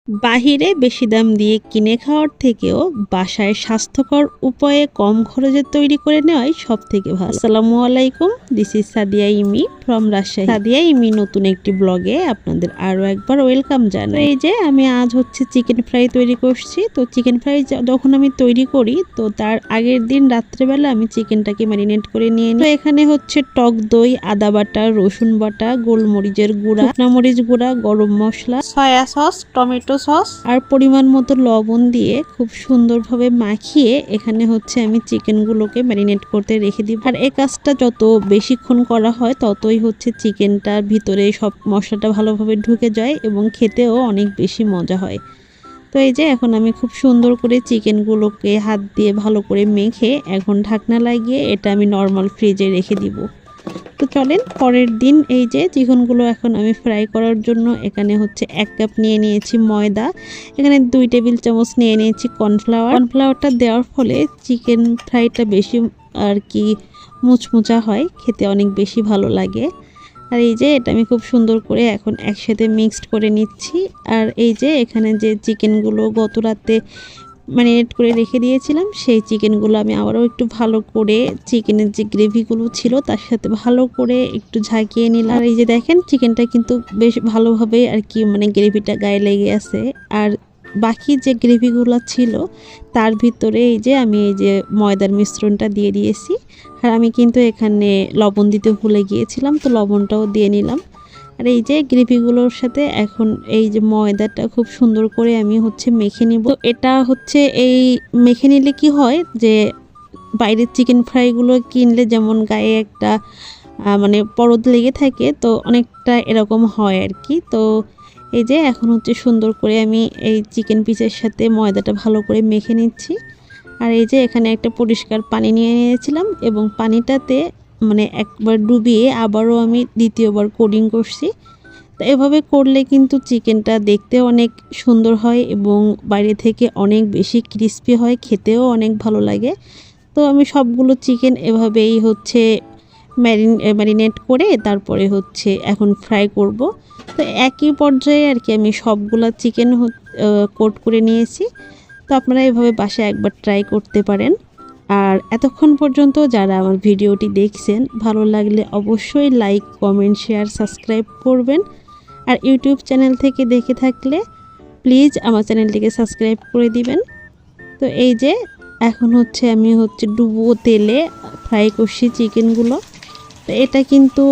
বাহিরে বেশি দাম দিয়ে কিনে খাওয়ার থেকেও বাসায় স্বাস্থ্যকর উপায়ে কম খরচে তৈরি করে নেওয়াই সব থেকে ভালো। আসসালামু আলাইকুম, this is Sadia Imi from Rajshahi. Sadia Imi নতুন একটি ব্লগে আপনাদের আরও একবার ওয়েলকাম জানাই। এই যে আমি আজ হচ্ছে চিকেন ফ্রাই তৈরি করছি। তো চিকেন ফ্রাই যখন আমি তৈরি করি তো তার আগের দিন রাত্রেবেলা আমি চিকেনটাকে ম্যারিনেট করে নিয়ে নিই। তো এখানে হচ্ছে টক দই, আদা বাটা, রসুন বাটা, গোলমরিচের গুঁড়া, শুকনা মরিচ গুঁড়া, গরম মশলা, সয়া সস, টমেটো সস আর পরিমাণ মতো লবণ দিয়ে খুব সুন্দরভাবে মাখিয়ে এখানে হচ্ছে আমি চিকেনগুলোকে ম্যারিনেট করতে রেখে দিই। আর এই কাজটা যত বেশিক্ষণ করা হয় ততই হচ্ছে চিকেনটার ভিতরে সব মশলাটা ভালোভাবে ঢুকে যায় এবং খেতেও অনেক বেশি মজা হয়। তো এই যে এখন আমি খুব সুন্দর করে চিকেনগুলোকে হাত দিয়ে ভালো করে মেখে এখন ঢাকনা লাগিয়ে এটা আমি নর্মাল ফ্রিজে রেখে দিব। তো চলেন পরের দিন এই যে চিকেনগুলো এখন আমি ফ্রাই করার জন্য এখানে হচ্ছে 1 কাপ নিয়ে নিয়েছি ময়দা, এখানে 2 টেবিল চামচ নিয়ে নিয়েছি কর্নফ্লাওয়ারটা দেওয়ার ফলে চিকেন ফ্রাইটা বেশি আর কি মুচমুচা হয়, খেতে অনেক বেশি ভালো লাগে। আর এই যে এটা আমি খুব সুন্দর করে এখন একসাথে মিক্সড করে নিচ্ছি। আর এই যে এখানে যে চিকেনগুলো গত রাতে ম্যারিনেট করে রেখে দিয়েছিলাম সেই চিকেনগুলো আমি আবারও একটু ভালো করে চিকেনের যে গ্রেভিগুলো ছিল তার সাথে ভালো করে একটু ঝাঁকিয়ে নিলাম। আর এই যে দেখেন চিকেনটা কিন্তু বেশ ভালোভাবে আর কি গ্রেভিটা গায়ে লেগে আছে। আর বাকি যে গ্রেভিগুলো ছিল তার ভিতরে এই যে আমি এই যে ময়দার মিশ্রণটা দিয়ে দিয়েছি। আর আমি কিন্তু এখানে লবণ দিতে ভুলে গিয়েছিলাম, তো লবণটাও দিয়ে নিলাম। আর এই যে গ্রেভিগুলোর সাথে এখন এই যে ময়দাটা খুব সুন্দর করে আমি হচ্ছে মেখে নিব। এটা হচ্ছে এই মেখে নিলে কি হয় যে বাইরের চিকেন ফ্রাইগুলো কিনলে যেমন গায়ে একটা পরত লেগে থাকে, তো অনেকটা এরকম হয় আর কি। তো এই যে এখন হচ্ছে সুন্দর করে আমি এই চিকেন পিসের সাথে ময়দাটা ভালো করে মেখে নিচ্ছি। আর এই যে এখানে একটা পরিষ্কার পানি নিয়ে নিয়েছিলাম এবং পানিটাতে একবার ডুবিয়ে আবারও আমি দ্বিতীয়বার কোডিং করছি। তো এভাবে করলে কিন্তু চিকেনটা দেখতে অনেক সুন্দর হয় এবং বাইরে থেকে অনেক বেশি ক্রিস্পি হয়, খেতেও অনেক ভালো লাগে। তো আমি সবগুলো চিকেন এভাবেই হচ্ছে ম্যারিনেট করে তারপরে হচ্ছে এখন ফ্রাই করব। তো একই পর্যায়ে আর কি আমি সবগুলা চিকেন কোট করে নিয়েছি। তো আপনারা এভাবে বাসায় একবার ট্রাই করতে পারেন। আর এতক্ষণ পর্যন্ত যারা আমার ভিডিওটি দেখছেন, ভালো লাগলে অবশ্যই লাইক, কমেন্ট, শেয়ার, সাবস্ক্রাইব করবেন। আর ইউটিউব চ্যানেল থেকে দেখে থাকলে প্লিজ আমার চ্যানেলটিকে সাবস্ক্রাইব করে দিবেন। তো এই যে এখন হচ্ছে আমি ডুবো তেলে ফ্রাই করছি চিকেনগুলো। তো এটা কিন্তু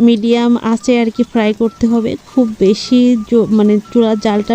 মিডিয়াম আঁচে আর কি ফ্রাই করতে হবে, খুব বেশি চুলার জালটা